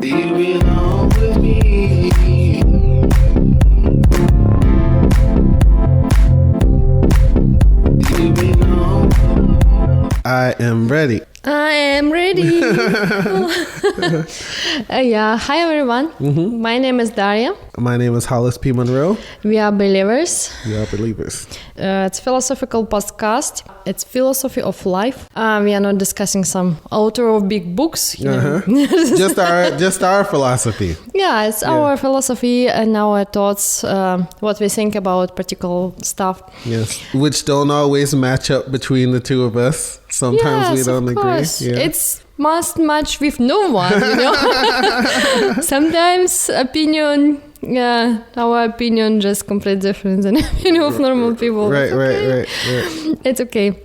You belong with me. You belong. I am ready. I am ready. Hi everyone. My name is Daria. My name is Hollis P. Monroe. We are believers. We are believers. It's philosophical podcast. It's philosophy of life. We are not discussing some author of big books. You know. Just our philosophy. Yeah, it's our philosophy and our thoughts, what we think about particular stuff. Yes, which don't always match up between the two of us. Sometimes we don't agree. Yeah. It's must match with no one, you know. Sometimes our opinion just completely different than opinion of normal people. Right. It's okay.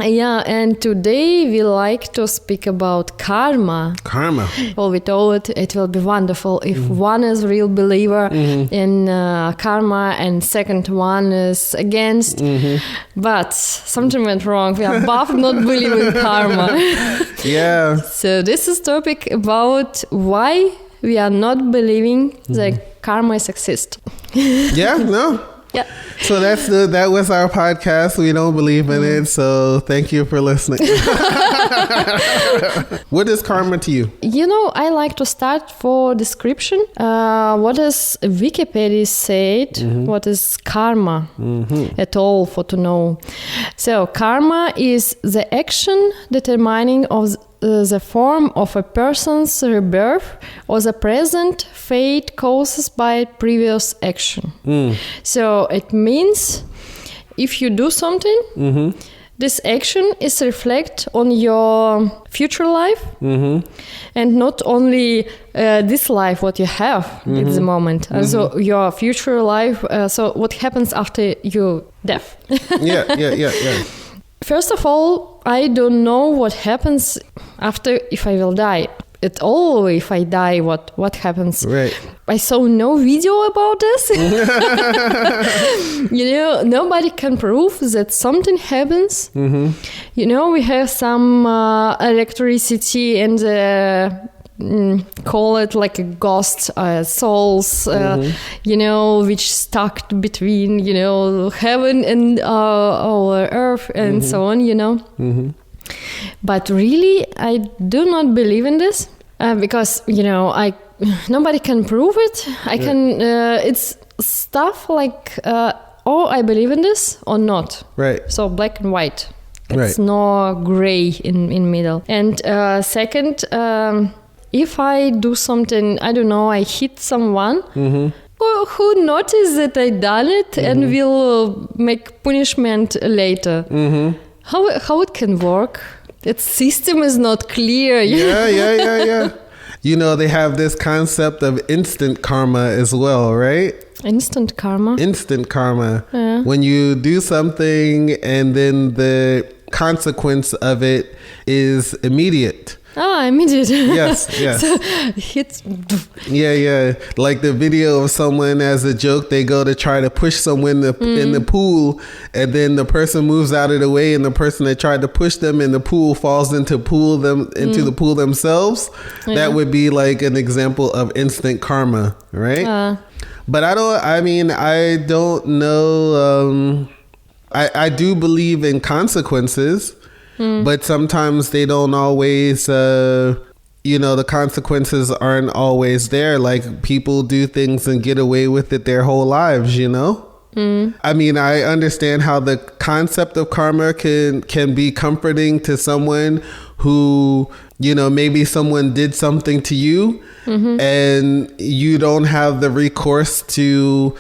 Yeah, and today we like to speak about karma. Karma. Well, we thought it will be wonderful if one is a real believer in karma and second one is against. But something went wrong. We are both not believing karma. Yeah. So this is topic about why we are not believing that karma exists. Yeah, no. Yeah. So that was our podcast. We don't believe in it, so thank you for listening. What is karma to you? You know, I like to start for description. What does Wikipedia said? What is karma at all for to know? So karma is the action determining of the form of a person's rebirth or the present fate caused by previous action. So it means if you do something, this action is reflect on your future life and not only this life what you have at the moment, also your future life. So what happens after your death? Yeah. First of all, I don't know what happens after if I will die. At all, if I die, what happens? Right. I saw no video about this. You know, nobody can prove that something happens. You know, we have some electricity and call it like a ghost souls, you know, which stuck between, you know, heaven and our earth and so on, you know. But really, I do not believe in this because, you know, nobody can prove it. I can. It's stuff like, oh, I believe in this or not. Right. So black and white. It's no gray in middle. And second, if I do something, I don't know, I hit someone. Who noticed that I done it and will make punishment later? How it can work? Its system is not clear. Yeah. You know, they have this concept of instant karma as well, right? Instant karma. Yeah. When you do something and then the consequence of it is immediate. Immediate. Yes. So hits. Yeah. Like the video of someone as a joke, they go to try to push someone in the pool, and then the person moves out of the way, and the person that tried to push them in the pool falls into the pool themselves. Yeah. That would be like an example of instant karma, right? But I don't know. I do believe in consequences. But sometimes they don't always, you know, the consequences aren't always there. Like people do things and get away with it their whole lives, you know? I mean, I understand how the concept of karma can be comforting to someone who, you know, maybe someone did something to you and you don't have the recourse to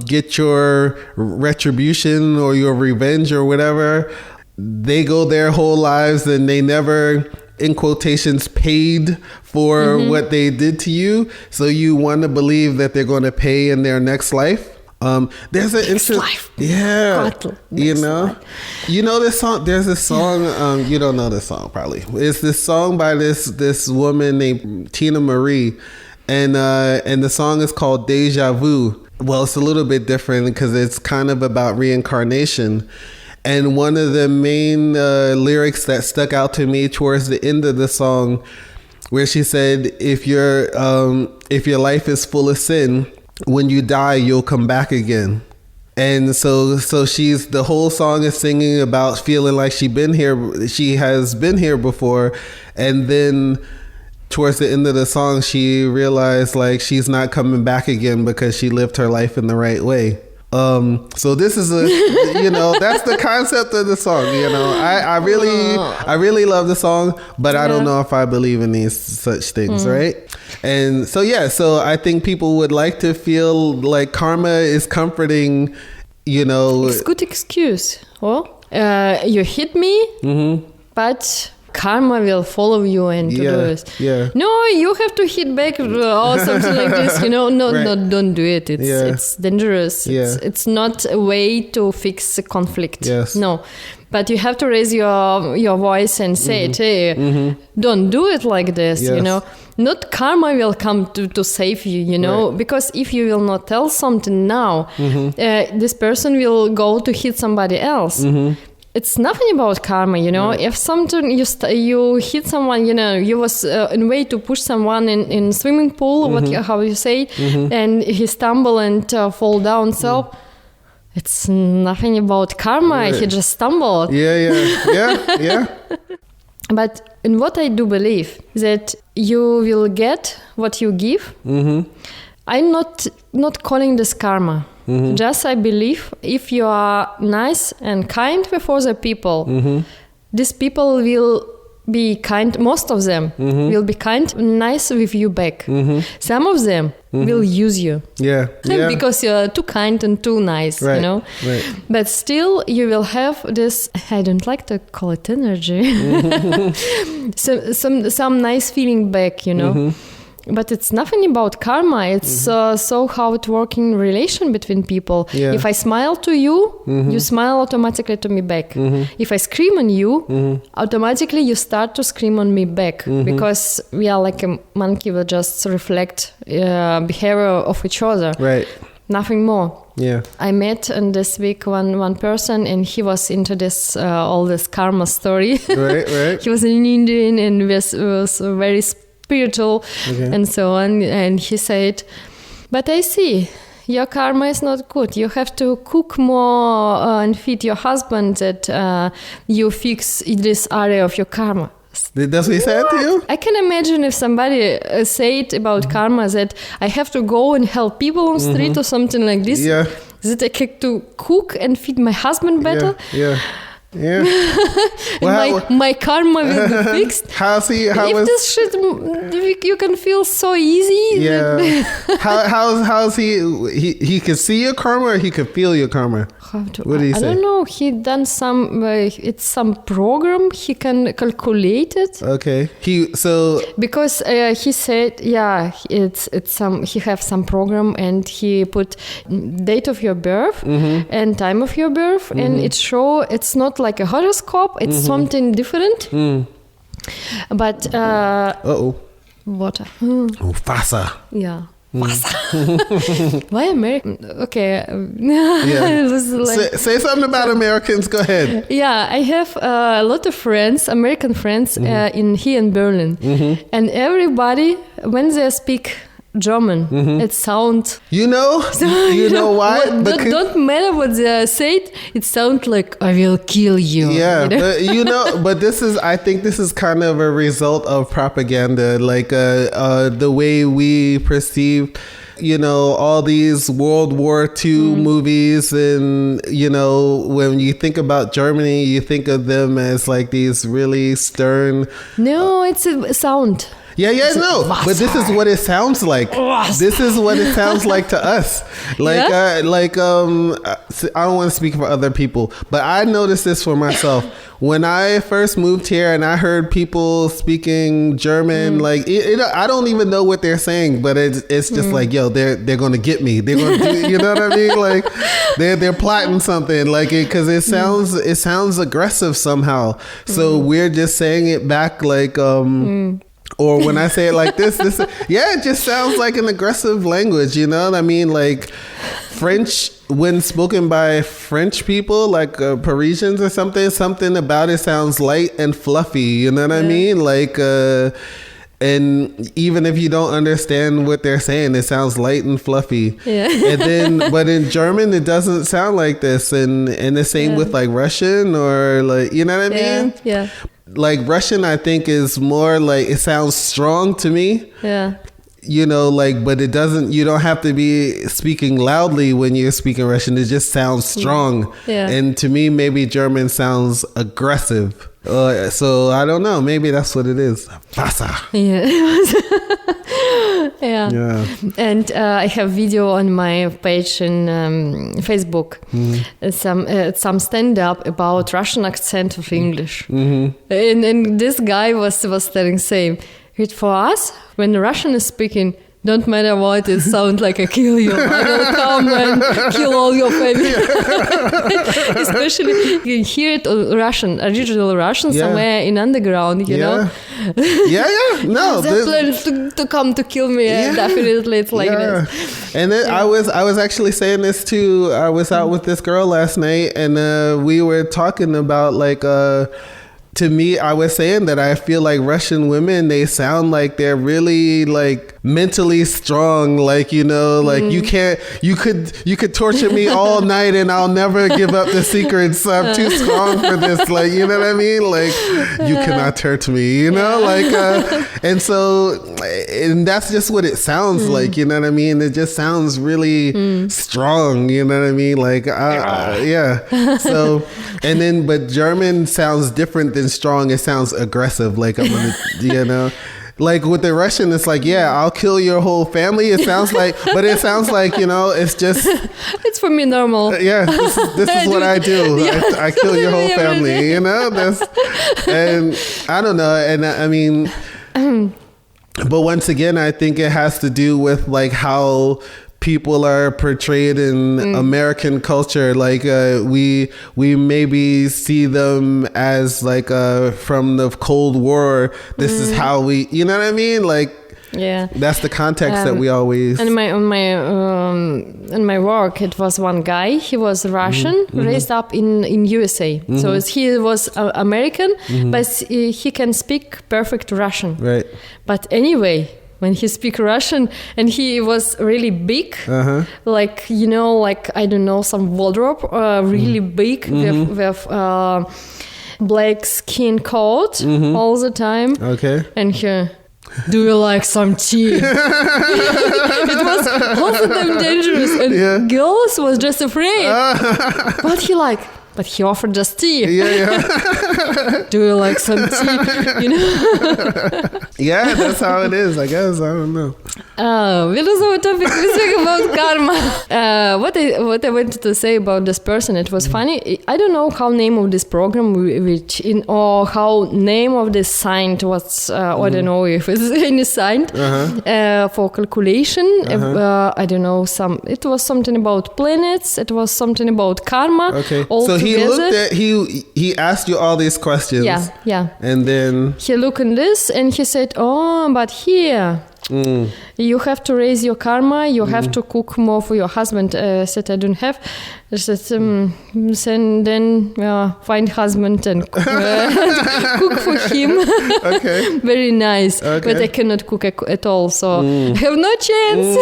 get your retribution or your revenge or whatever. They go their whole lives and they never, in quotations, paid for what they did to you. So you want to believe that they're going to pay in their next life. There's an interesting, you know this song. There's this song. You don't know this song probably. It's this song by this woman named Tina Marie, and the song is called Deja Vu. Well, it's a little bit different because it's kind of about reincarnation. And one of the main lyrics that stuck out to me towards the end of the song where she said, if your life is full of sin, when you die, you'll come back again. And so she's, the whole song is singing about feeling like she has been here before. And then towards the end of the song, she realized like she's not coming back again because she lived her life in the right way. So this is that's the concept of the song. I really love the song, but I don't know if I believe in these such things, right? And so I think people would like to feel like karma is comforting, It's good excuse. Well, you hit me, but karma will follow you and to do this. Yeah. No, you have to hit back or something like this. No, don't do it. It's dangerous. It's not a way to fix a conflict. Yes. No, but you have to raise your voice and say it. Hey, don't do it like this. Yes. Not karma will come to save you. Right. Because if you will not tell something now, this person will go to hit somebody else. It's nothing about karma, Right. If something you hit someone, you was in way to push someone in swimming pool, how you say, and he stumble and fall down. So it's nothing about karma. Right. He just stumbled. Yeah. But in what I do believe that you will get what you give. I'm not calling this karma. Just I believe if you are nice and kind with other people, these people will be kind. Most of them will be kind, nice with you back. Some of them will use you. Yeah. Because you're too kind and too nice, Right. Right. But still, you will have this. I don't like to call it energy. some nice feeling back, But it's nothing about karma. It's so how it works in relation between people. Yeah. If I smile to you, you smile automatically to me back. If I scream on you, automatically you start to scream on me back. Because we are like a monkey, will just reflect behavior of each other. Right. Nothing more. Yeah. I met in this week one person, and he was into this all this karma story. Right. He was an Indian and was very spiritual and so on, and he said, but I see your karma is not good. You have to cook more and feed your husband that you fix this area of your karma. That's what he said to you? I can imagine if somebody said about karma that I have to go and help people on the street or something like this, that I have to cook and feed my husband better. Yeah. My karma will be fixed. This shit you can feel so easy. Yeah. how's he could see your karma or he could feel your karma? What did he say? I don't know. He done some. It's some program. He can calculate it. Okay. Because he said, it's some. He have some program and he put date of your birth and time of your birth, and it show it's not like a horoscope. It's something different. But water. Fasa. Yeah. Why American? Okay. Say something about Americans. Go ahead. Yeah, I have a lot of friends, American friends, here in Berlin, and everybody when they speak German, it sounds. You know why? Don't matter what they say. It sounds like I will kill you. Yeah, but I think this is kind of a result of propaganda, like the way we perceive, all these World War II movies, and when you think about Germany, you think of them as like these really stern. No, it's a sound. Yeah, no, but this is what it sounds like. This is what it sounds like to us. I don't want to speak for other people, but I noticed this for myself. When I first moved here and I heard people speaking German, I don't even know what they're saying, but it's just like, yo, they're gonna get me. They're gonna do, you know what I mean? Like they're plotting something, like it, because it sounds aggressive somehow. So we're just saying it back like or when I say it like this, it just sounds like an aggressive language, you know what I mean? Like French, when spoken by French people, like Parisians or something about it sounds light and fluffy, you know what I mean? Like, And even if you don't understand what they're saying, it sounds light and fluffy. Yeah. And then, but in German, it doesn't sound like this. And the same with like Russian or like, you know what I mean? Yeah. Like Russian, I think is more like, it sounds strong to me. Yeah. You know, like, but it doesn't, you don't have to be speaking loudly when you're speaking Russian. It just sounds strong. Yeah. And to me, maybe German sounds aggressive. So I don't know. Maybe that's what it is. Wasser. Yeah. Yeah. And I have video on my page in Facebook. Some stand up about Russian accent of English. And this guy was telling same. For us, when the Russian is speaking, don't matter what, it sounds like I kill you. I will come and kill all your family. Especially you hear it on Russian, original Russian somewhere in underground, you know. No, they plan to come to kill me. Definitely, it's like this. And then I was actually saying this too. I was out with this girl last night, and we were talking about like. To me, I was saying that I feel like Russian women, they sound like they're really like mentally strong. Like, you know, like you could torture me all night and I'll never give up the secrets. I'm too strong for this. Like, you know what I mean? Like, you cannot hurt me, you know, like, and that's just what it sounds like, you know what I mean? It just sounds really strong, you know what I mean? Like, yeah. So, and then, but German sounds different than strong. It sounds aggressive. Like I'm gonna, you know, like with the Russian, it's like, yeah, I'll kill your whole family. It sounds like, but it sounds like, you know, it's just, it's for me normal. Yeah, this is what I do. I kill your whole family, you know. And I don't know. And I mean, but once again, I think it has to do with like how people are portrayed in American culture. Like we maybe see them as like from the Cold War. This is how we, you know what I mean? Like, yeah, that's the context that we always. And in my work, it was one guy. He was Russian, raised up in USA. So he was American, but he can speak perfect Russian. Right. But anyway, when he speak Russian, and he was really big, like, you know, like, I don't know, some wardrobe, really big with black skin coat all the time. Okay. And he, do you like some tea? It was all the time dangerous, and girls was just afraid. But he offered just tea. Do you like some tea? You know? Yeah, that's how it is, I guess. I don't know. What is our topic? We speak about karma. What I wanted to say about this person, it was funny. I don't know how name of this program, or how name of this sign was. I don't know if it's any sign for calculation. I don't know. It was something about planets. It was something about karma. Okay. So he looked at he asked you all these questions. Yeah. And then he looked at this and he said, "Oh, but here you have to raise your karma. You have to cook more for your husband." I said, "I don't have." I said, "Then find husband and cook for him." Okay. Very nice. Okay. But I cannot cook at all, so I have no chance.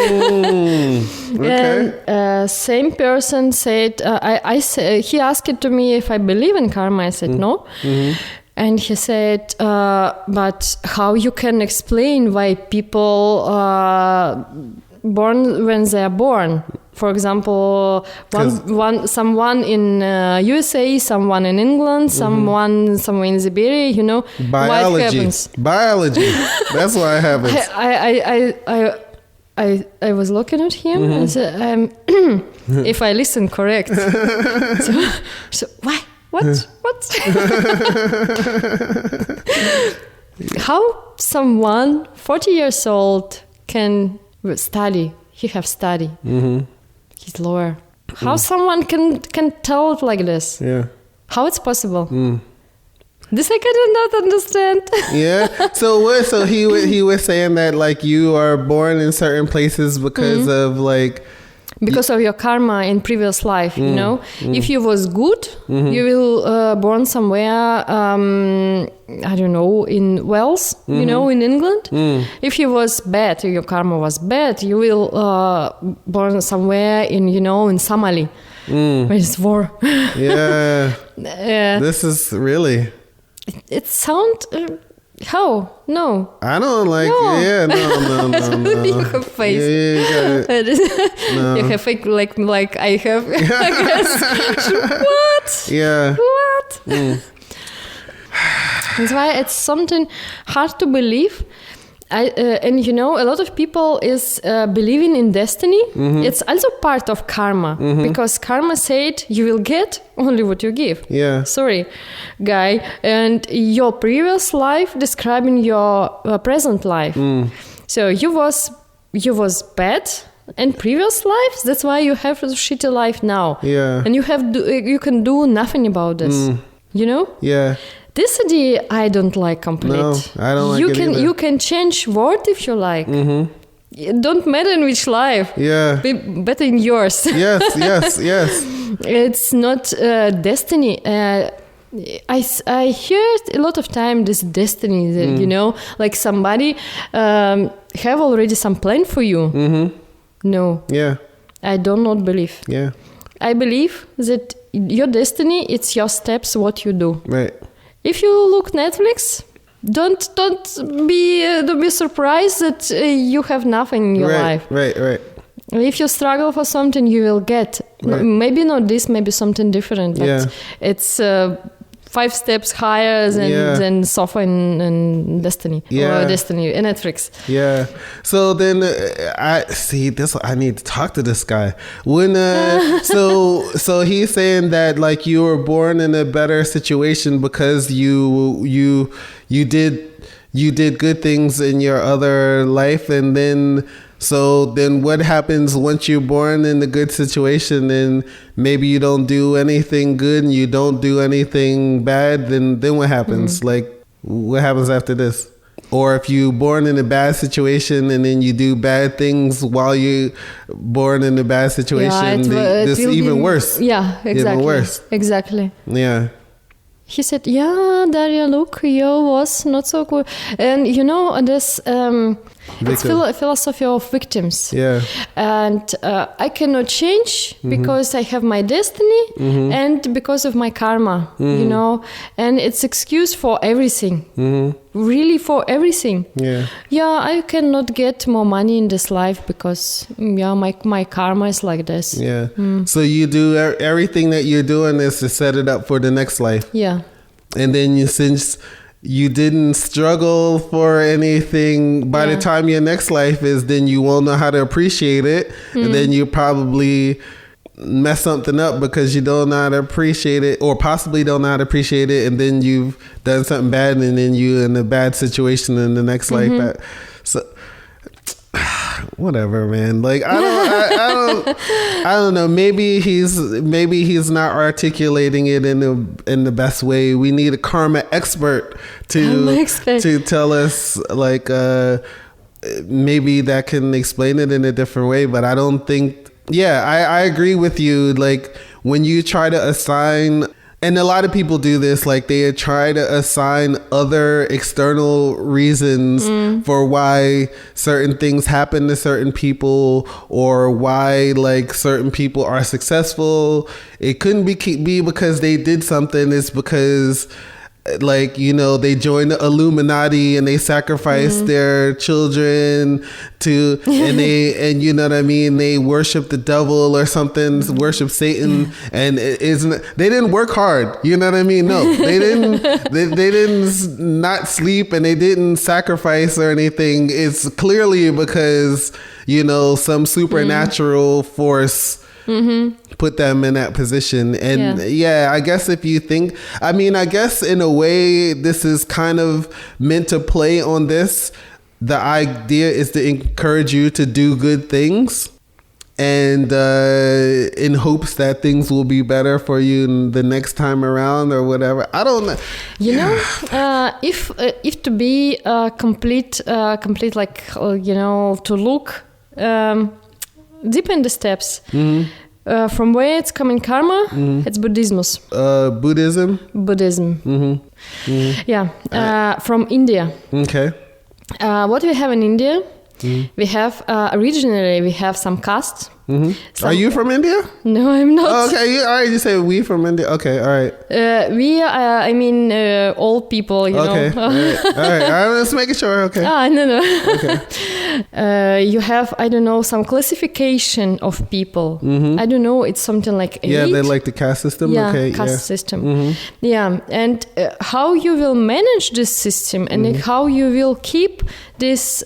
Okay. And same person said, he asked to me if I believe in karma. I said no. And he said, but how you can explain why people born when they are born? For example, someone in USA, someone in England, someone somewhere in Siberia, you know. Biology. Why it happens? Biology. That's why it happens. I was looking at him and said, if I listen correct. So why? What? How someone 40 years old can study? He have study. He's lawyer. How someone can tell it like this? Yeah. How it's possible? This I cannot understand. Yeah. So he was saying that like you are born in certain places because of like because of your karma in previous life, you know. If you was good, you will born somewhere, I don't know, in Wales, you know, in England. If you was bad, your karma was bad, you will born somewhere in, you know, in Somali, where it's war. Yeah. This is really... It sound... how? No. I don't like... No. Yeah, no. You have face. Yeah. No. You have fake like I have. I guess. What? Yeah. What? That's why it's something hard to believe. And you know, a lot of people is believing in destiny. It's also part of karma, because karma said you will get only what you give. Yeah. Sorry, guy. And your previous life describing your present life. So you was bad in previous lives. That's why you have a shitty life now. Yeah. And you can do nothing about this. You know? Yeah. This idea I don't like completely. No, I don't like it either. You can change word if you like. It don't matter in which life. Yeah. Be better in yours. Yes. It's not destiny. I heard a lot of time this destiny that, you know, like somebody have already some plan for you. No. Yeah. I do not believe. Yeah. I believe that your destiny, it's your steps, what you do. Right. If you look Netflix, don't be surprised that you have nothing in your life. Right. If you struggle for something, you will get. Right. Maybe not this, maybe something different. But Yeah. it's 5 steps higher than Sofa and Destiny. Or Destiny and Netflix. Yeah. So then I see this. I need to talk to this guy. When so he's saying that like you were born in a better situation because you did good things in your other life, and then. So then what happens once you're born in a good situation and maybe you don't do anything good and you don't do anything bad, then what happens? Like, what happens after this? Or if you're born in a bad situation and then you do bad things while you're born in a bad situation, this even worse. Yeah, exactly. Even worse. Exactly. Yeah. He said, yeah, Daria, look, you was not so good. And you know, this it's philosophy of victims. Yeah. And I cannot change because I have my destiny and because of my karma, you know. And it's excuse for everything. Really for everything. Yeah. Yeah, I cannot get more money in this life because my karma is like this. Yeah. So you do everything that you're doing is to set it up for the next life. Yeah. And then since you didn't struggle for anything, by the time your next life is, then you won't know how to appreciate it. And then you probably mess something up because you don't know how to appreciate it, or possibly don't know how to appreciate it. And then you've done something bad, and then you're in a bad situation in the next life. So whatever, man. Like I don't know. Maybe he's not articulating it in the best way. We need a karma expert to tell us, like maybe that can explain it in a different way. But I don't think. Yeah, I agree with you. Like when you try to assign. And a lot of people do this, like they try to assign other external reasons for why certain things happen to certain people, or why like certain people are successful. It couldn't be because they did something. It's because like, you know, they joined the Illuminati and they sacrificed their children to, and you know what I mean? They worship the devil or something, worship Satan, and they didn't work hard. You know what I mean? No, they didn't, they didn't not sleep, and they didn't sacrifice or anything. It's clearly because, you know, some supernatural force put them in that position. And I guess if you think, I mean, I guess in a way this is kind of meant to play on this. The idea is to encourage you to do good things, and in hopes that things will be better for you the next time around or whatever. I don't know. You know, if to be complete, like, you know, to look deep in the steps. From where it's coming karma? It's Buddhism. Buddhism? Buddhism. Yeah. From India. Okay. What we have in India, we have originally we have some castes. Are you from India? No, I'm not. Oh, okay, all right. You say we from India. Okay, all right. We are, I mean, old people, you Okay, know. all right. I'm just making sure. Okay. No. Okay. You have, I don't know, some classification of people. I don't know, it's something like elite. Yeah, they like the caste system. Yeah, Okay, caste system. Yeah, and how you will manage this system and like how you will keep this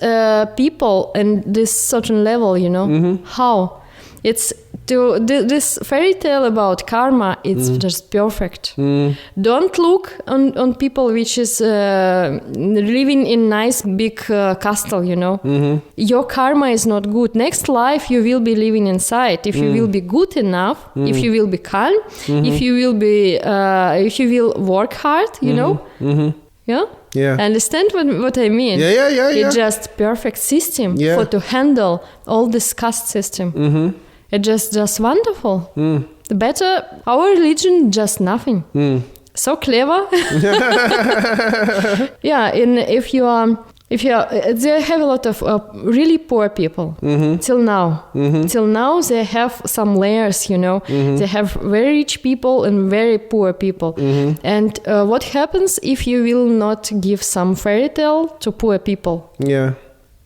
people and this certain level, you know, how? It's this fairy tale about karma. It's just perfect. Don't look on people which is living in nice big castle. You know, your karma is not good. Next life you will be living inside. If you will be good enough, if you will be calm, if you will be, if you will work hard. You know. Yeah. Understand what I mean? Yeah. It's just perfect system for to handle all this caste system. It's just wonderful. The better our religion, just nothing. So clever. Yeah, and if you are, they have a lot of really poor people till now. Till now, they have some layers, you know. They have very rich people and very poor people. And what happens if you will not give some fairy tale to poor people? Yeah.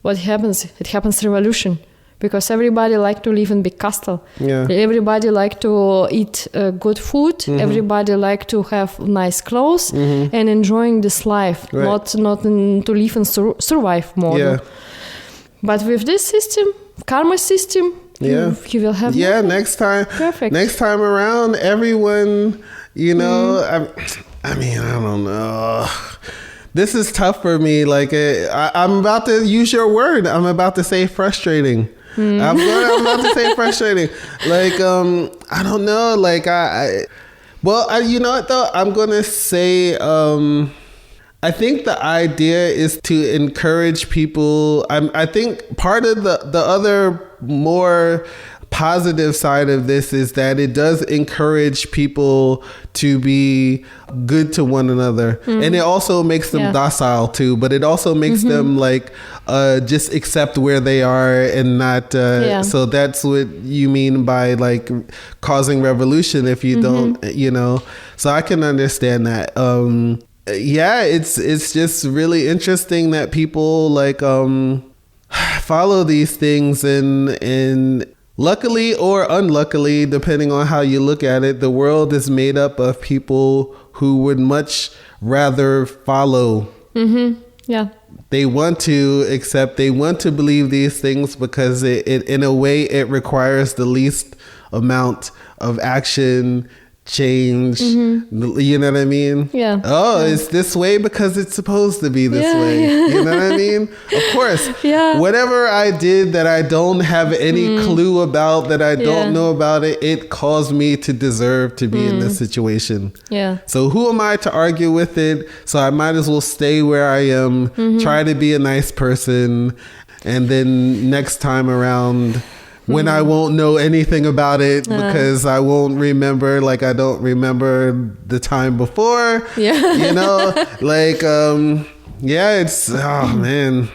What happens? It happens revolution. Because everybody like to live in big castle. Yeah. Everybody like to eat good food. Everybody like to have nice clothes and enjoying this life, not to live and survive more. Yeah. But with this system, karma system, you will have nothing. Next time. Perfect. Next time around, everyone, you know, I mean, I don't know. This is tough for me. Like, I'm about to use your word. I'm about to say frustrating. I'm about to say frustrating. Like, I don't know. Like, you know what though? I'm gonna say, I think the idea is to encourage people. I think part of the other more positive side of this is that it does encourage people to be good to one another, and it also makes them docile too, but it also makes them like just accept where they are and not so that's what you mean by like causing revolution if you don't, you know. So I can understand that. It's just really interesting that people like follow these things, and luckily or unluckily, depending on how you look at it, the world is made up of people who would much rather follow. Yeah. They want to accept, they want to believe these things because it in a way, it requires the least amount of action, change. You know what I mean? Yeah. Oh, it's this way because it's supposed to be this way. You know what I mean? Of course. Whatever I did that I don't have any clue about, that I don't know about it caused me to deserve to be in this situation. Yeah. So who am I to argue with it? So I might as well stay where I am, try to be a nice person, and then next time around, when I won't know anything about it because I won't remember, like I don't remember the time before, you know, like, it's, oh man.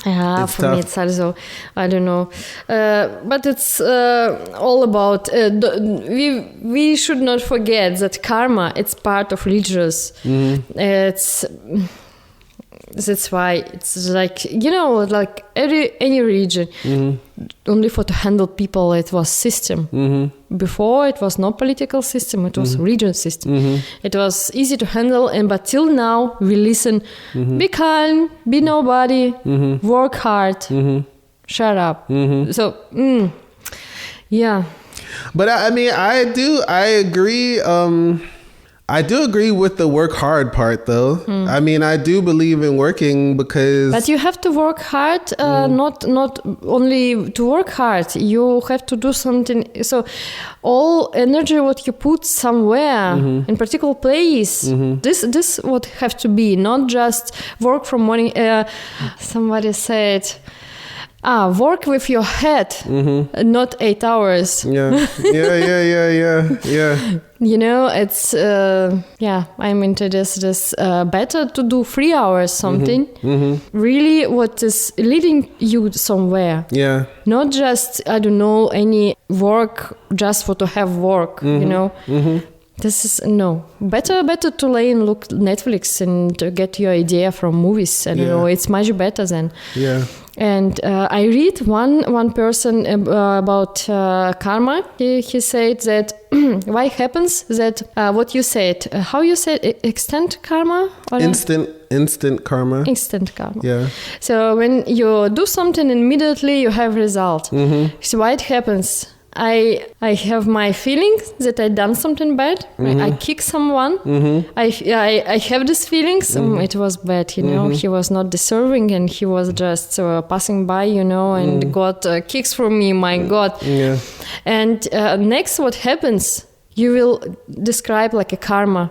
Yeah, it's for tough. Me it's also, I don't know, but it's all about, we should not forget that karma, it's part of religious. That's why it's like, you know, like any religion, only for to handle people, it was system. Before it was not political system, it was religion system. It was easy to handle, but till now we listen, be calm, be nobody, work hard, shut up. So, yeah. But I mean, I agree. I do agree with the work hard part, though. I mean, I do believe in working because... But you have to work hard, not only to work hard. You have to do something. So all energy what you put somewhere, in particular place, this what have to be, not just work from morning. Somebody said... Work with your head, not 8 hours. Yeah. You know, it's I'm into this better to do 3 hours something. Really, what is leading you somewhere? Yeah. Not just, I don't know, any work just for to have work. You know. This is better to lay and look Netflix and to get your idea from movies. I don't know, it's much better than. Yeah. And I read one person about karma. He said that why happens that what you said, how you said extent karma? Or Instant karma. Instant karma. Yeah. So when you do something immediately, you have result. So why it happens? I have my feelings that I done something bad. I kick someone. I have these feelings. It was bad, you know. He was not deserving, and he was just passing by, you know, and got kicks from me. My God. Yeah. And next, what happens? You will describe like a karma.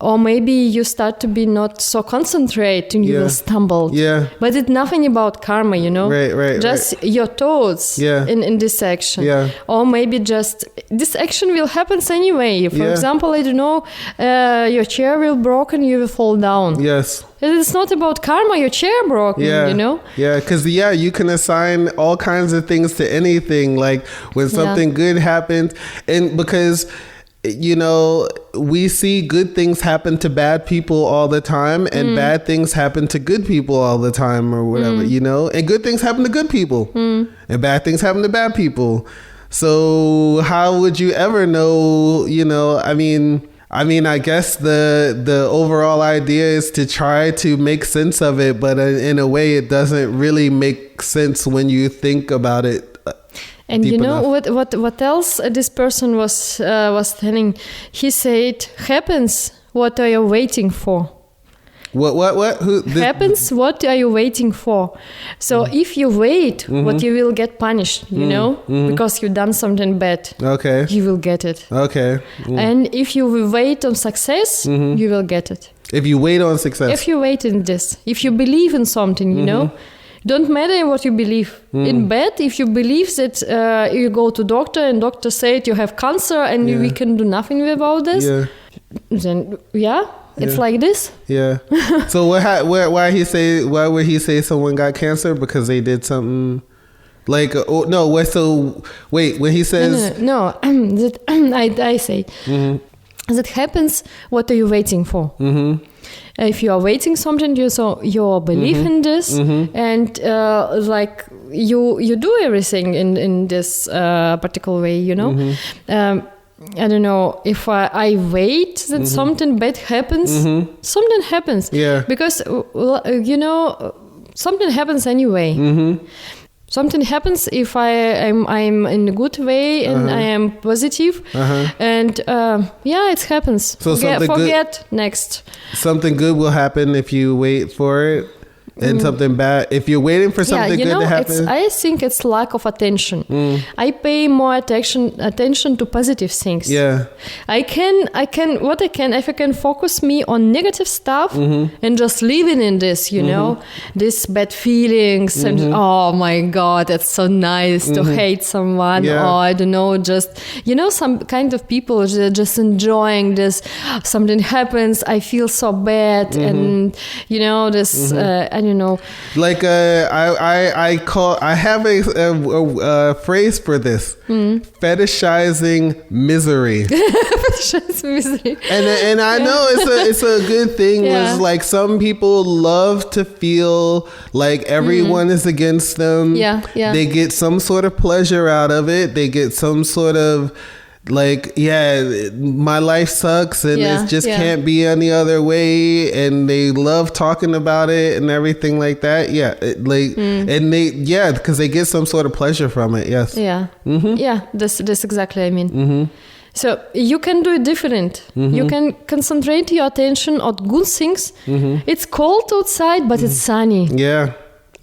Or maybe you start to be not so concentrated and you will stumble. Yeah. But it's nothing about karma, you know? Right. Just your thoughts in this action. Yeah. Or maybe just this action will happen anyway. For example, I don't know, your chair will broken, you will fall down. Yes. It's not about karma, your chair broken, you know? Yeah, because, you can assign all kinds of things to anything. Like when something good happens, and because... you know, we see good things happen to bad people all the time, and bad things happen to good people all the time, or whatever, you know, and good things happen to good people, and bad things happen to bad people. So how would you ever know, you know, I mean, I guess the overall idea is to try to make sense of it, but in a way it doesn't really make sense when you think about it. And you know what else this person was telling? He said, happens, what are you waiting for? What? Happens, what are you waiting for? So if you wait, what you will get punished, you know? Because you've done something bad. Okay. You will get it. Okay. And if you will wait on success, you will get it. If you wait on success. If you wait in this. If you believe in something, you know? Don't matter what you believe. In bed, if you believe that you go to doctor and doctor said you have cancer and we can do nothing about this, then it's like this. Yeah. So why would he say someone got cancer? Because they did something like wait, when he says no that I say that happens, what are you waiting for? If you are waiting something, you believe in this, and like you do everything in this particular way, you know. I don't know, if I wait that something bad happens, something happens. Yeah. Because you know, something happens anyway. Something happens if I'm in a good way and I am positive, and it happens. So forget next. Something good will happen if you wait for it, and something bad if you're waiting for something good to happen. I think it's lack of attention. I pay more attention to positive things. Yeah, I can if I can focus me on negative stuff and just living in this, you know, this bad feelings and oh my God, it's so nice to hate someone, or I don't know, just, you know, some kind of people just enjoying this. Something happens, I feel so bad, and you know this. I don't know. Like I have a phrase for this: fetishizing misery. Fetishizing misery. And I know it's a good thing. Was like some people love to feel like everyone is against them. Yeah. They get some sort of pleasure out of it. They get some sort of like, my life sucks and it just can't be any other way, and they love talking about it and everything like that. And they because they get some sort of pleasure from it. Yes. That's exactly I mean. So you can do it different. You can concentrate your attention on good things. It's cold outside, but it's sunny.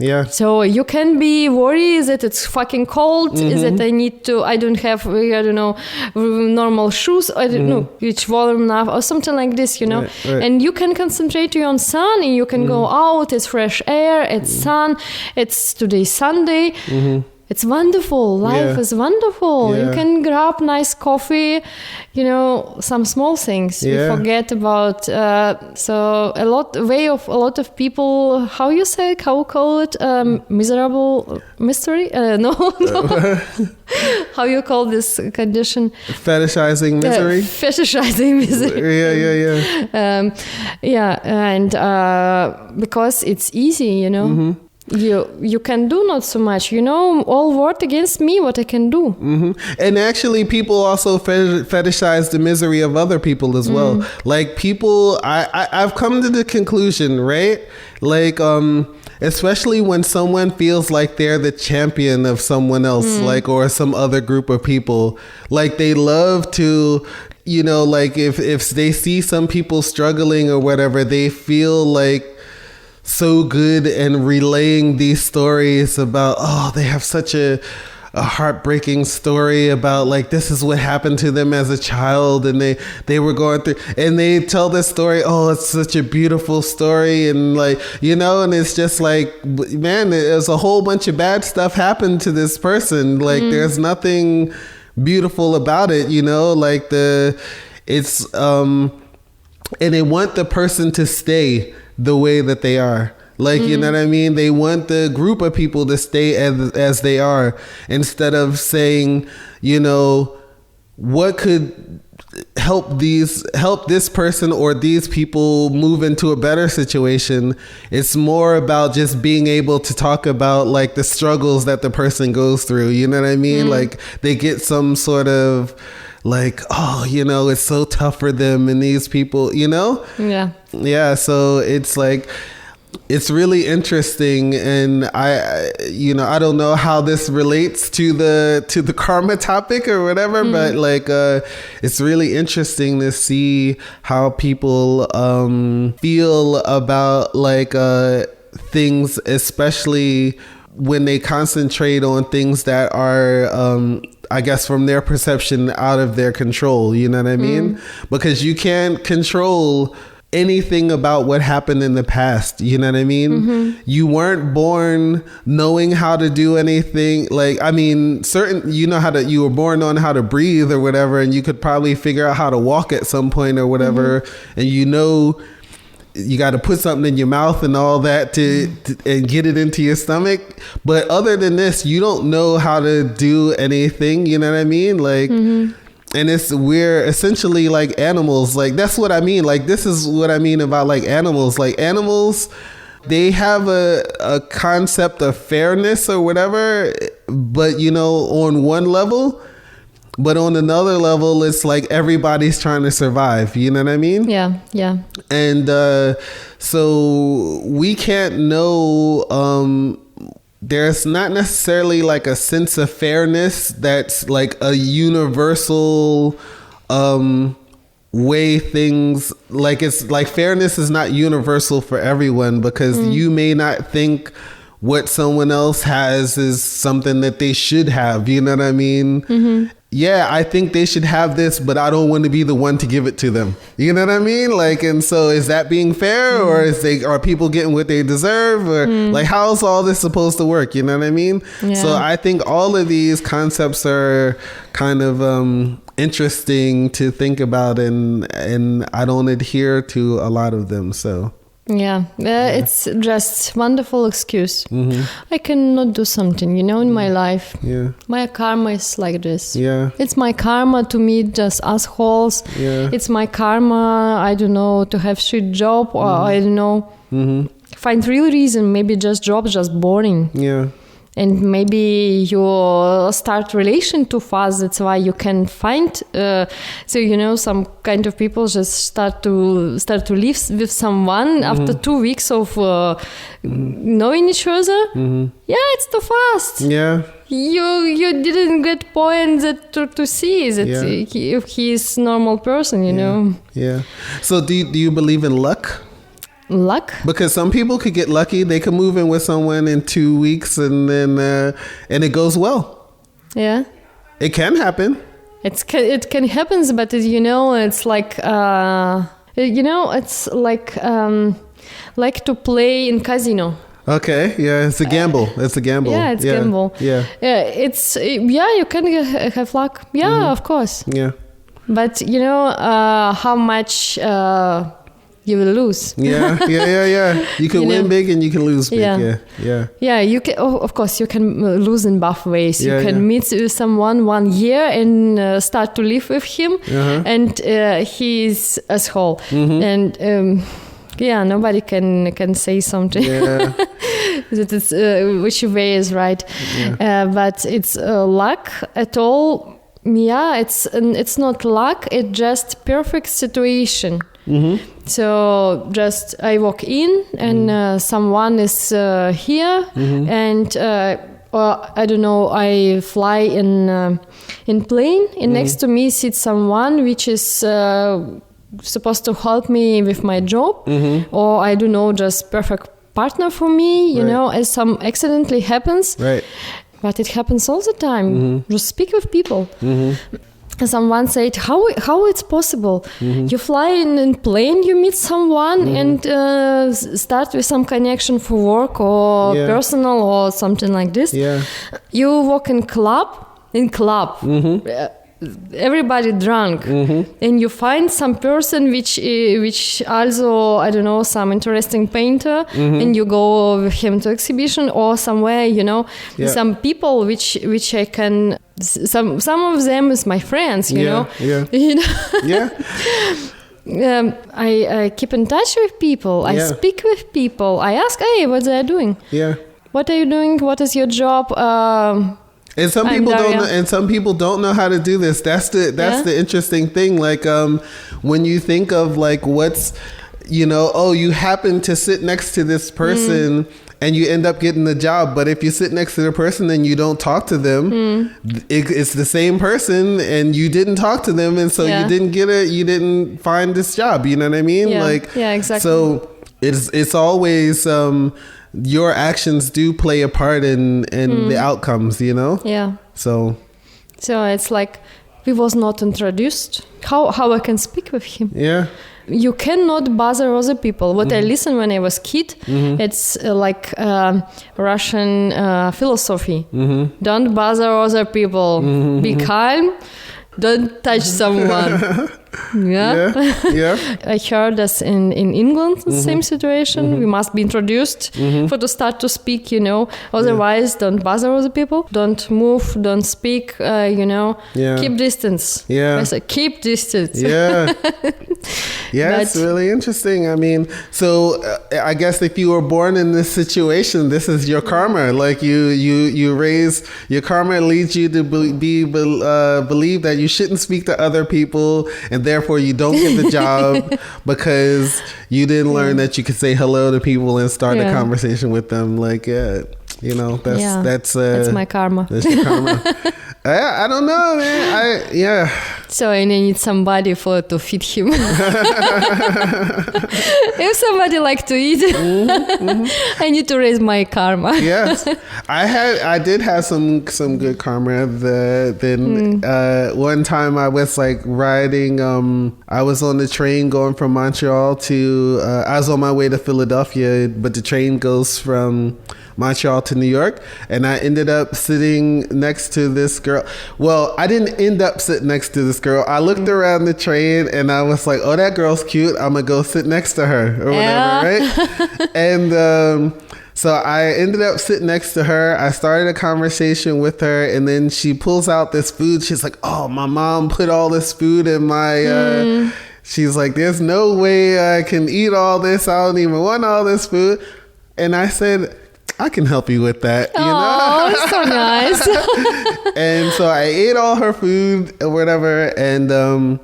Yeah. So you can be worried that it's fucking cold, that I don't have, I don't know, normal shoes, I don't know, which warm enough or something like this, you know. Right. And you can concentrate on sun and you can go out, it's fresh air, it's sun, it's today Sunday. It's wonderful. Life is wonderful. Yeah. You can grab nice coffee, you know, some small things. Yeah. We forget about. So a lot of people. How you call it? Miserable mystery? No. How you call this condition? Fetishizing misery. Fetishizing misery. Yeah. And because it's easy, you know. You can do not so much, you know, all work against me, what I can do. And actually people also fetishize the misery of other people as well. Like people, I've come to the conclusion, right? Like, especially when someone feels like they're the champion of someone else, like, or some other group of people, like they love to, you know, like if they see some people struggling or whatever, they feel like so good and relaying these stories about, oh, they have such a heartbreaking story about like this is what happened to them as a child and they were going through, and they tell this story, oh, it's such a beautiful story, and like, you know, and it's just like, man, there's a whole bunch of bad stuff happened to this person, like there's nothing beautiful about it, you know, like and they want the person to stay the way that they are. Like, you know what I mean? They want the group of people to stay as they are, instead of saying, you know, what could help this person or these people move into a better situation. It's more about just being able to talk about like the struggles that the person goes through. You know what I mean? Like they get some sort of like, oh, you know, it's so tough for them and these people, you know? Yeah. So it's like, it's really interesting. And I don't know how this relates to the karma topic or whatever, but like, it's really interesting to see how people, feel about like, things, especially when they concentrate on things that are, I guess from their perception out of their control, you know what I mean? Because you can't control anything about what happened in the past, you know what I mean? You weren't born knowing how to do anything. Like, I mean, you were born on how to breathe or whatever, and you could probably figure out how to walk at some point or whatever, and you know, you got to put something in your mouth and all that to and get it into your stomach. But other than this, you don't know how to do anything. You know what I mean? Like, and we're essentially like animals. Like, that's what I mean. Like, this is what I mean about like animals. Like animals, they have a concept of fairness or whatever, but you know, on one level. But on another level, it's like everybody's trying to survive. You know what I mean? Yeah. And so we can't know. There's not necessarily like a sense of fairness that's like a universal way things, like it's like fairness is not universal for everyone, because you may not think what someone else has is something that they should have. You know what I mean? Yeah, I think they should have this, but I don't want to be the one to give it to them. You know what I mean? Like, and so is that being fair, or are people getting what they deserve, or like, how is all this supposed to work? You know what I mean? Yeah. So I think all of these concepts are kind of interesting to think about, and I don't adhere to a lot of them. So. Yeah, it's just wonderful excuse. I cannot do something, you know, in my life. Yeah. My karma is like this. Yeah. It's my karma to meet just assholes. Yeah. It's my karma, I don't know, to have shit job, or I don't know. Find real reason, maybe just job, just boring. Yeah. And maybe you start relation too fast. That's why you can find. So you know, some kind of people just start to live with someone after 2 weeks of knowing each other. Yeah, it's too fast. Yeah. You didn't get point to see that if he is normal person. You know. Yeah. So do you believe in luck? luck. Because some people could get lucky. They can move in with someone in 2 weeks and then and it goes well. Yeah. It can happen. It can happen, but it's like it's like to play in casino. Okay, yeah, it's a gamble. It's a gamble. Yeah, it's gamble. Yeah. You can have luck. Yeah, of course. Yeah. But how much you will lose. Yeah. You can win big and you can lose big. Yeah. Yeah, you can. Of course, you can lose in both ways. You can meet with someone 1 year and start to live with him, and he's asshole, and nobody can say something. Yeah. That it's which way is right, but it's luck at all. Yeah, it's not luck. It's just perfect situation. So just I walk in and someone is here, and or I don't know. I fly in plane, and next to me sits someone which is supposed to help me with my job, or I don't know, just perfect partner for me. You know, as some accidentally happens. Right. But it happens all the time. Just speak with people. Someone said, how it's possible? You fly in plane, you meet someone and start with some connection for work or personal or something like this. Yeah. You walk in club. Everybody drunk, and you find some person which also, I don't know, some interesting painter, and you go with him to exhibition or somewhere, some people which I can, some of them is my friends, you know. I keep in touch with people. I speak with people. I ask, hey, what they are doing? Yeah. What are you doing? What is your job? And some people don't know how to do this. That's the interesting thing. Like when you think of like what's, you happen to sit next to this person and you end up getting the job. But if you sit next to the person and you don't talk to them, it's the same person and you didn't talk to them, and so you didn't find this job. You know what I mean? Yeah, exactly. So it's always your actions do play a part in the outcomes, Yeah. So it's like we was not introduced. How I can speak with him? Yeah. You cannot bother other people. What I listened when I was kid, it's like Russian philosophy. Don't bother other people. Be calm. Don't touch someone. Yeah. I heard that in England, the same situation. We must be introduced to start to speak, Otherwise, don't bother other people. Don't move. Don't speak. Keep distance. I said, keep distance. Yeah. It's really interesting. I mean, so I guess if you were born in this situation, this is your karma. Like you raise your karma leads you to believe that you shouldn't speak to other people, and therefore you don't get the job because you didn't learn that you could say hello to people and start a conversation with them. Like, that's my karma. That's your karma. I don't know, man. So I need somebody to feed him. If somebody like to eat, I need to raise my karma. Yes, I did have some good karma. One time I was like riding. I was on the train going from Montreal to. I was on my way to Philadelphia, but the train goes from Montreal to New York, and I ended up sitting next to this girl. Well, I didn't end up sitting next to this girl. I looked around the train and I was like, oh, that girl's cute. I'm gonna go sit next to her or whatever, right? And so I ended up sitting next to her. I started a conversation with her, and then she pulls out this food. She's like, oh, my mom put all this food in my she's like, there's no way I can eat all this. I don't even want all this food. And I said, I can help you with that. Oh, so nice. And so I ate all her food or whatever, and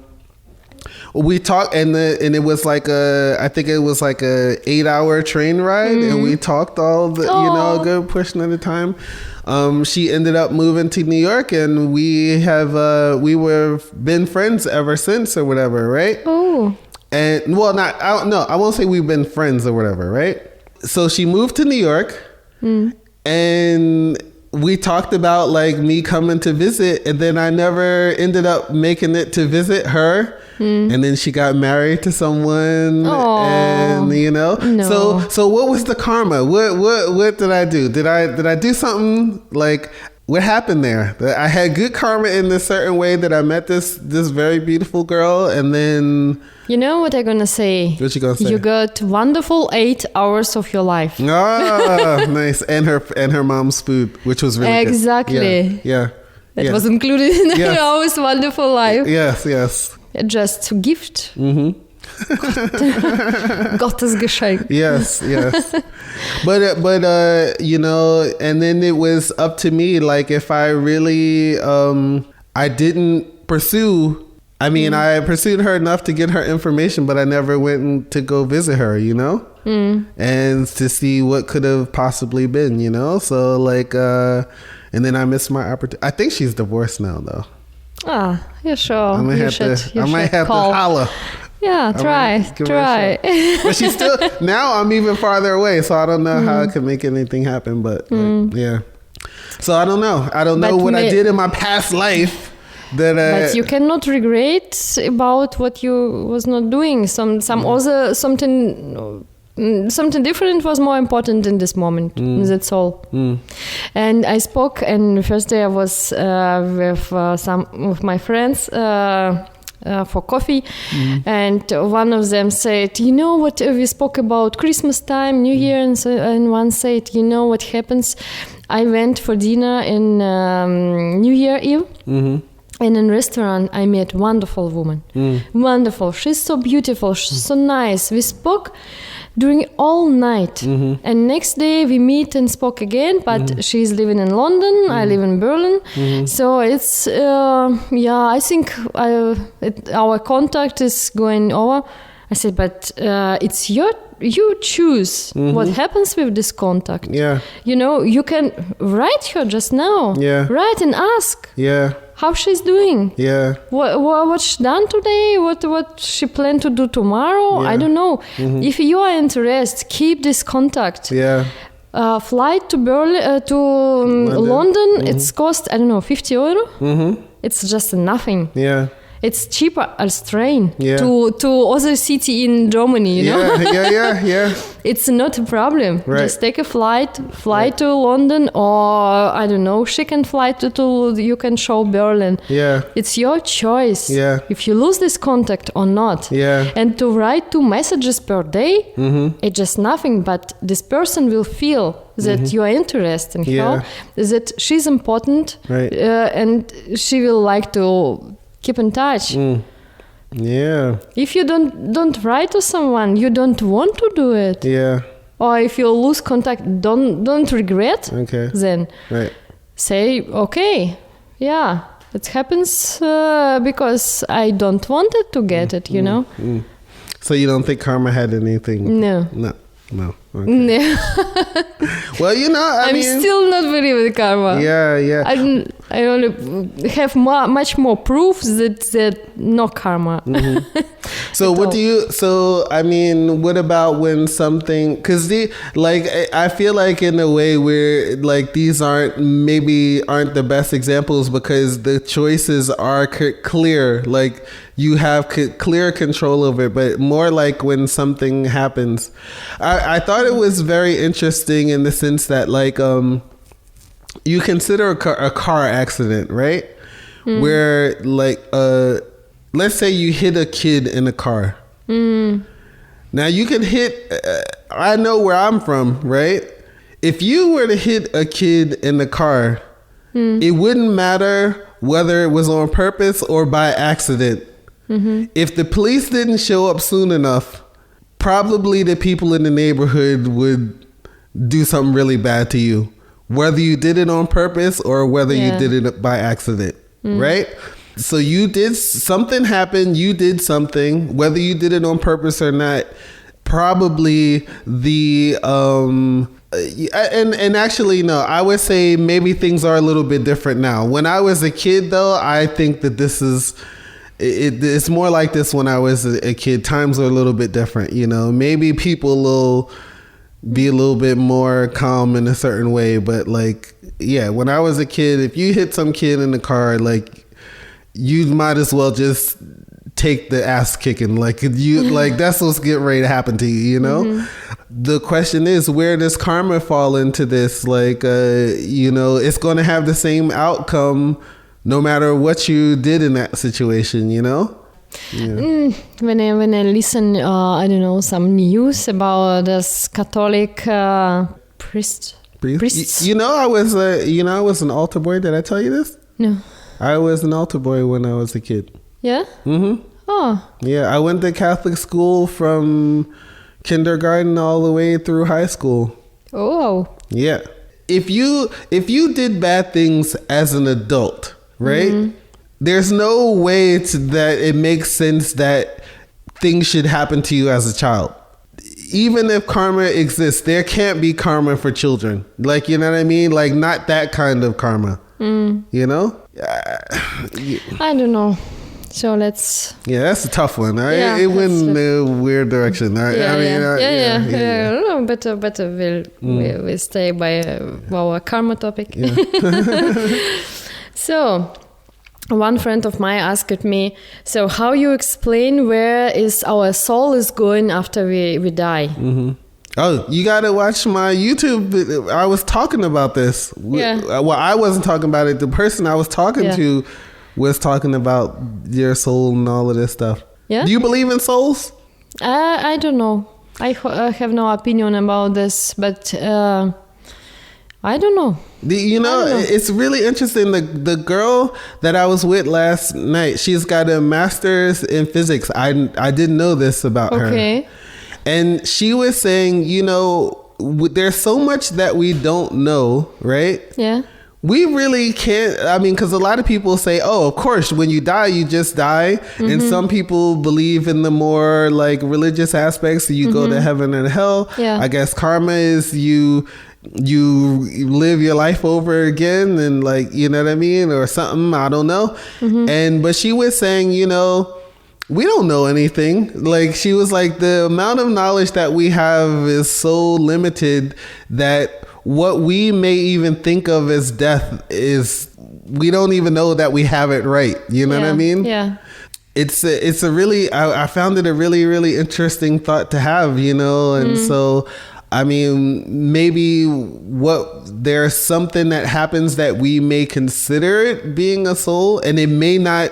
we talked, and it was like I think it was like a 8-hour train ride, and we talked all the a good portion of the time. She ended up moving to New York, and we were been friends ever since or whatever, right? Oh. And well, I won't say we've been friends or whatever, right? So she moved to New York, and we talked about like me coming to visit, and then I never ended up making it to visit her. And then she got married to someone. Aw. And No. so what was the karma? What did I do? Did I do something? Like, what happened there? That I had good karma in this certain way, that I met this very beautiful girl, and then You know what I'm gonna say? what you gonna say? You got wonderful 8 hours of your life. Ah, nice. And her mom's food, which was really good. Exactly. Yeah. That was included in Yes. our wonderful life. Yes. Just a gift. Gottes Geschenk. Yes. But and then it was up to me, like, if I really I didn't pursue. I mean, I pursued her enough to get her information, but I never went to go visit her, and to see what could have possibly been, So like, and then I missed my opportunity. I think she's divorced now, though. Ah, yeah, sure. I might have to holla. Yeah, try. But she's still, now I'm even farther away, so I don't know how I can make anything happen. But yeah, so I don't know. I don't know what I did in my past life. But you cannot regret about what you was not doing. Something different was more important in this moment. That's all. And I spoke, and the first day I was with my friends for coffee, and one of them said, "You know what we spoke about Christmas time, New Year," and one said, "You know what happens? I went for dinner in New Year Eve." In a restaurant, I met wonderful woman. Wonderful. She's so beautiful. She's so nice. We spoke during all night. And next day we meet and spoke again, but she's living in London. I live in Berlin. So it's, I think our contact is going over. I said, but it's you choose what happens with this contact. Yeah. You can write her just now. Yeah. Write and ask. Yeah. How she's doing? Yeah. What she done today? What she plan to do tomorrow? Yeah. I don't know. If you are interested, keep this contact. Yeah. Flight to Berlin to London. It's cost 50 euro. It's just nothing. Yeah. It's cheaper as train Yeah. to other city in Germany. Yeah. It's not a problem. Right. Just take a fly to London, or I don't know, she can fly to you can show Berlin. Yeah. It's your choice. Yeah. If you lose this contact or not. Yeah. And to write 2 messages per day, it's just nothing. But this person will feel that you are interested in her, that she's important, Right. and she will like to keep in touch. Yeah. If you don't write to someone, you don't want to do it. Yeah. Or if you lose contact, don't regret. Okay. Then Right. say, okay, yeah, it happens because I don't want it to get it. So you don't think karma had anything? No. Okay. No. Well, I I'm mean, still not believe in karma. Yeah. I only have much more proof that no karma. So what about when something, because I feel like in a way where like these aren't the best examples, because the choices are clear, like you have clear control over it, but more like when something happens. I thought it was very interesting in the sense that like you consider a car accident, right? Where like let's say you hit a kid in a car. Now you can hit, I know where I'm from, right? If you were to hit a kid in the car, it wouldn't matter whether it was on purpose or by accident. If the police didn't show up soon enough, probably the people in the neighborhood would do something really bad to you, whether you did it on purpose or whether you did it by accident, right? So something happened, you did something, whether you did it on purpose or not, probably and actually, no, I would say maybe things are a little bit different now. When I was a kid, though, I think that this is it's more like this when I was a kid. Times are a little bit different, you know. Maybe people will be a little bit more calm in a certain way, but like, yeah, when I was a kid, if you hit some kid in the car, like, you might as well just take the ass kicking. Like, like, that's what's getting ready to happen to you, you know? The question is, where does karma fall into this? Like, you know, it's going to have the same outcome no matter what you did in that situation, you know? Yeah. When I listen, I don't know, some news about this Catholic priest. You know, I was an altar boy. Did I tell you this? No. I was an altar boy when I was a kid. Yeah? Mm-hmm. Oh. Yeah, I went to Catholic school from kindergarten all the way through high school. Oh. Yeah. If you did bad things as an adult, right? There's no way that it makes sense that things should happen to you as a child. Even if karma exists, there can't be karma for children. Like, you know what I mean? Like, not that kind of karma. You know? I don't know. So let's... Yeah, that's a tough one. Yeah, it went in a weird direction. Better we'll stay by our karma topic. Yeah. So, one friend of mine asked me, so how you explain where is our soul is going after we die? Oh, you got to watch my YouTube. I was talking about this. Yeah. Well, I wasn't talking about it. The person I was talking to was talking about your soul and all of this stuff. Yeah. Do you believe in souls? I don't know. I have no opinion about this, but I don't know. You know, it's really interesting. The girl that I was with last night, she's got a master's in physics. I didn't know this about her. Okay. And she was saying, you know, there's so much that we don't know, right? Yeah. We really can't, I mean, because a lot of people say, oh, of course, when you die, you just die. And some people believe in the more like religious aspects. So you go to heaven and hell. Yeah. I guess karma is you live your life over again and like, you know what I mean? Or something, I don't know. But she was saying, you know, we don't know anything. Like, she was like, the amount of knowledge that we have is so limited that what we may even think of as death is, we don't even know that we have it right. You know what I mean? Yeah. It's a really, I found it a really, really interesting thought to have, you know? And so, I mean, maybe there's something that happens that we may consider it being a soul, and it may not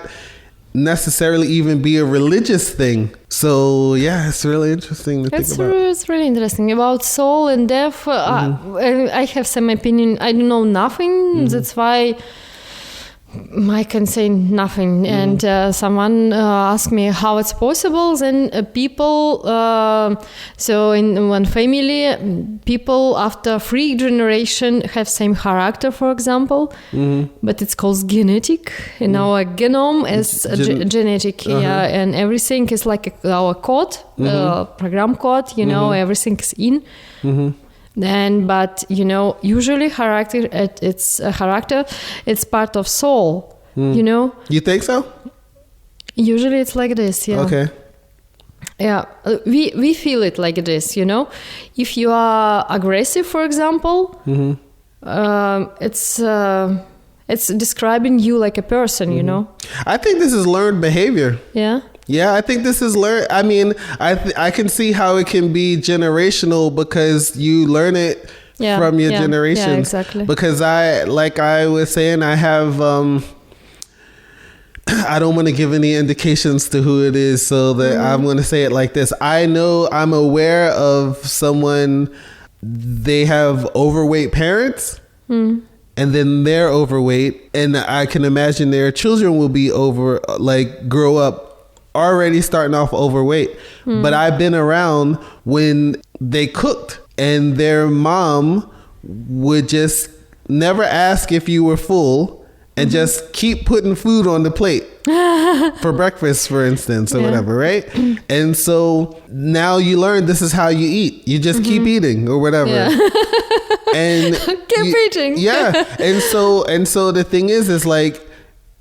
necessarily even be a religious thing. So yeah, it's really interesting to think about. It's really interesting about soul and death. I have some opinion. I don't know nothing. That's why I can say nothing. And someone asked me how it's possible. Then people, so in one family, people after 3 generations have same character, for example, but it's called genetic. In our genome is genetic, and everything is like our code, program code. You know, everything is in. But you know, usually character, it's part of soul. You know. You think so? Usually it's like this. Yeah. Okay. Yeah, we feel it like this. You know, if you are aggressive, for example, it's describing you like a person. You know. I think this is learned behavior. Yeah. Yeah, I think this is learned. I mean, I can see how it can be generational because you learn it from your generations. Yeah, exactly. Because I was saying, I have, I don't want to give any indications to who it is, so that I'm going to say it like this. I'm aware of someone, they have overweight parents. And then they're overweight, and I can imagine their children will be grow up already starting off overweight. But I've been around when they cooked and their mom would just never ask if you were full and just keep putting food on the plate for breakfast, for instance, or whatever, right? And so now you learn this is how you eat. You just keep eating or whatever. And keep eating. Yeah. And so the thing is like,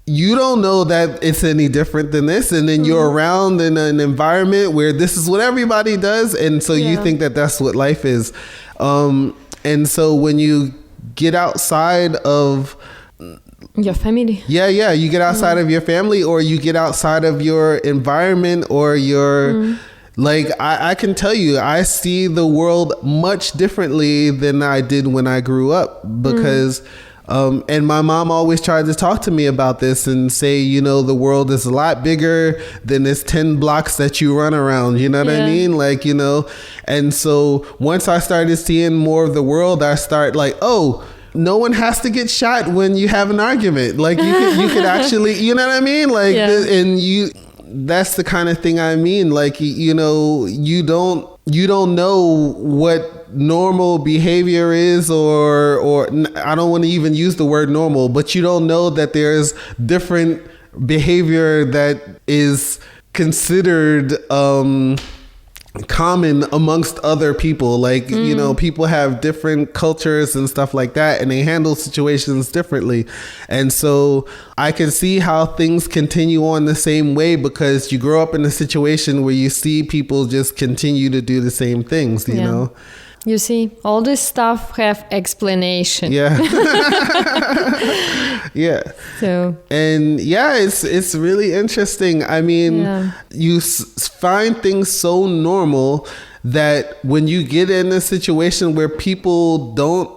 you don't know that it's any different than this, and then you're around in an environment where this is what everybody does, and so you think that that's what life is. And so when you get outside of your family, you get outside of your family, or you get outside of your environment, or your like, I can tell you, I see the world much differently than I did when I grew up, because and my mom always tried to talk to me about this and say, you know, the world is a lot bigger than this 10 blocks that you run around. You know what I mean? Like, you know, and so once I started seeing more of the world, I start like, oh, no one has to get shot when you have an argument. Like you could actually, you know what I mean? Like, that's the kind of thing I mean. Like, you know, you don't know what normal behavior is, or I don't want to even use the word normal, but you don't know that there's different behavior that is considered common amongst other people. Like, you know, people have different cultures and stuff like that, and they handle situations differently. And so I can see how things continue on the same way, because you grow up in a situation where you see people just continue to do the same things, you know? You see, all this stuff have explanation. Yeah. Yeah. So. And it's really interesting. I mean, you find things so normal that when you get in a situation where people don't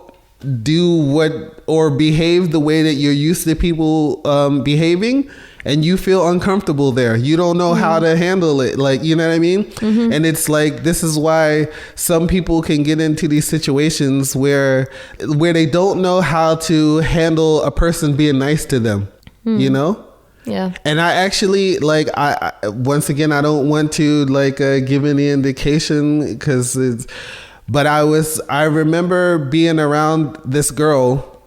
do what or behave the way that you're used to people behaving, and you feel uncomfortable there, you don't know how to handle it. Like, you know what I mean? And it's like, this is why some people can get into these situations where they don't know how to handle a person being nice to them, you know? Yeah. And I actually, like, I once again, I don't want to like give any indication, but I remember being around this girl,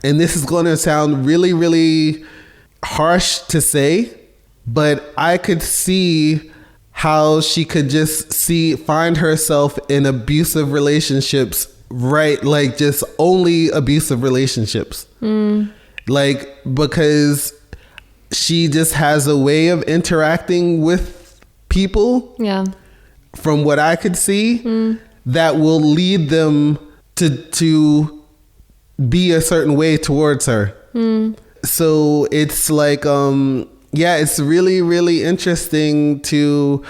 and this is going to sound really, really harsh to say, but I could see how she could just find herself in abusive relationships, right? Like, just only abusive relationships. Like, because she just has a way of interacting with people, from what I could see, that will lead them to be a certain way towards her. So it's like, it's really, really interesting to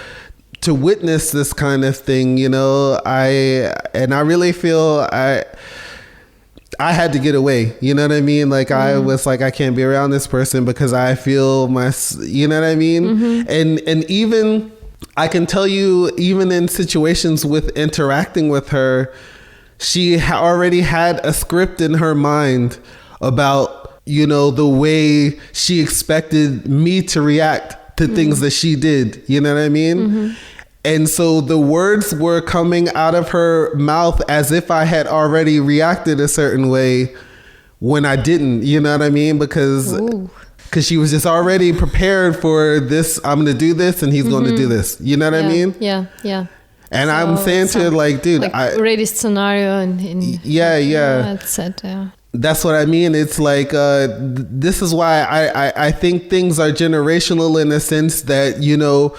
witness this kind of thing, you know. I really feel I had to get away, you know what I mean? Like, I was like, I can't be around this person because I feel you know what I mean? And even, I can tell you, even in situations with interacting with her, she already had a script in her mind about, you know, the way she expected me to react to things that she did. You know what I mean? And so the words were coming out of her mouth as if I had already reacted a certain way when I didn't. You know what I mean? Because she was just already prepared for this. I'm going to do this, and he's going to do this. You know what I mean? Yeah. And so I'm saying to her, like, dude, like ready scenario and that's it. That's what I mean. It's like, this is why I think things are generational, in a sense that, you know,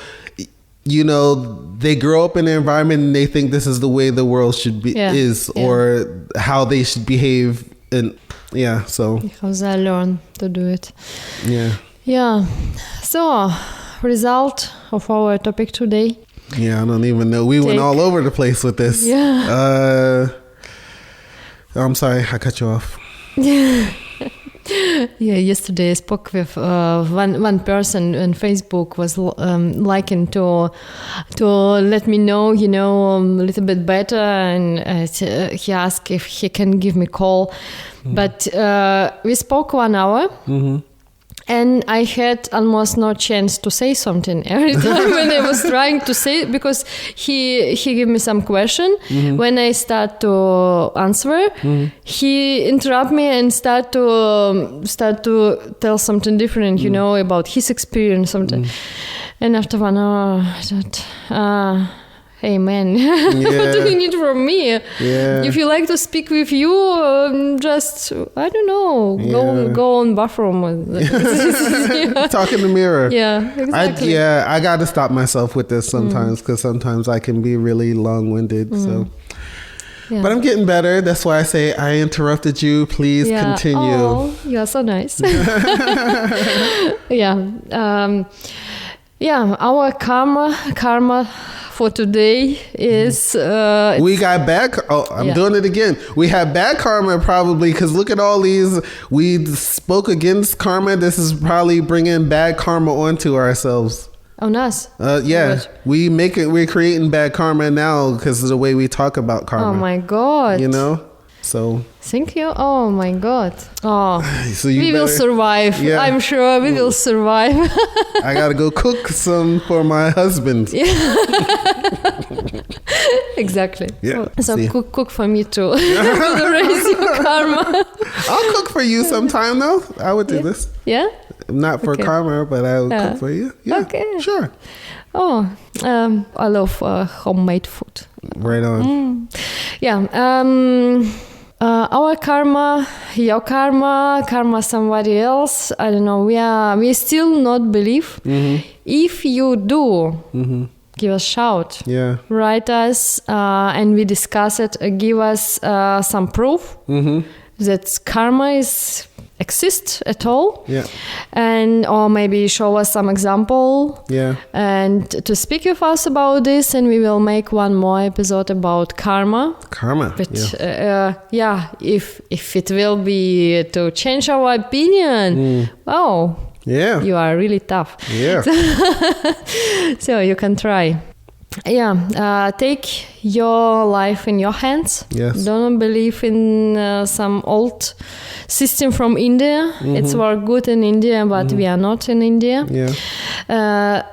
they grow up in an environment and they think this is the way the world should be, or how they should behave. And so. Because I learned to do it. Yeah. So, result of our topic today. Yeah, I don't even know. We went all over the place with this. I'm sorry, I cut you off. Yesterday I spoke with one person on Facebook, was liking to let me know, you know, a little bit better, and he asked if he can give me a call. But we spoke 1 hour. And I had almost no chance to say something every time when I was trying to say, because he gave me some question. When I start to answer, he interrupt me and start to tell something different, you know, about his experience, something. And after 1 hour, I thought, hey man, what do you need from me? Yeah. If you like to speak with you, just, I don't know, go on bathroom. Talk in the mirror. Yeah, exactly. I got to stop myself with this sometimes because sometimes I can be really long-winded. So, but I'm getting better. That's why I say I interrupted you. Please continue. Oh, you are so nice. Our karma for today is we got bad. I'm doing it again. We have bad karma probably because look at all these. We spoke against karma. This is probably bringing bad karma onto ourselves. On us. We're creating bad karma now because of the way we talk about karma. Oh my God. You know. So thank you. Oh my God. Oh, so we will survive. Yeah. I'm sure we will survive. I gotta go cook some for my husband. Exactly. Yeah. So cook for me too. To raise your karma. I'll cook for you sometime though. I would do this. Yeah. Not for karma, but I would cook for you. Yeah. Okay. Sure. Oh, I love homemade food. Right on. Our karma, your karma somebody else. I don't know. We still not believe. If you do, give us a shout. Yeah. Write us and we discuss it. Give us some proof that karma exists at all. Yeah. And or maybe show us some example. Yeah. And to speak with us about this, and we will make one more episode about karma. But if it will be to change our opinion, you are really tough. Yeah. So you can try. Take your life in your hands. Yes. Don't believe in some old system from India. It's very good in India, but we are not in India. Yeah.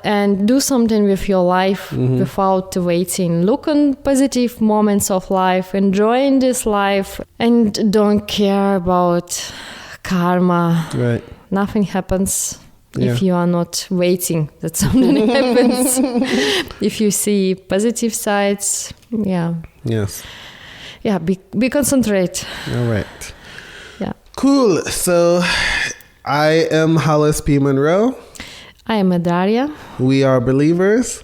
And do something with your life without waiting. Look on positive moments of life. Enjoy in this life. And don't care about karma. Right. Nothing happens. If you are not waiting that something happens. If you see positive sides, Yes. Yeah, be concentrate. All right. Yeah. Cool. So I am Hollis P. Monroe. I am Daria. We are believers.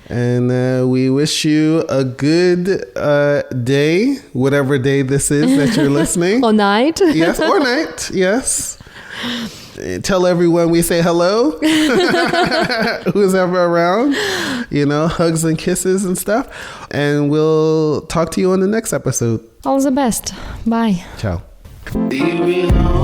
And we wish you a good day, whatever day this is that you're listening. Or night. Yes, or night. Yes. Tell everyone we say hello. Who's ever around. Hugs and kisses and stuff. And we'll talk to you on the next episode. All the best. Bye. Ciao. Do you belong?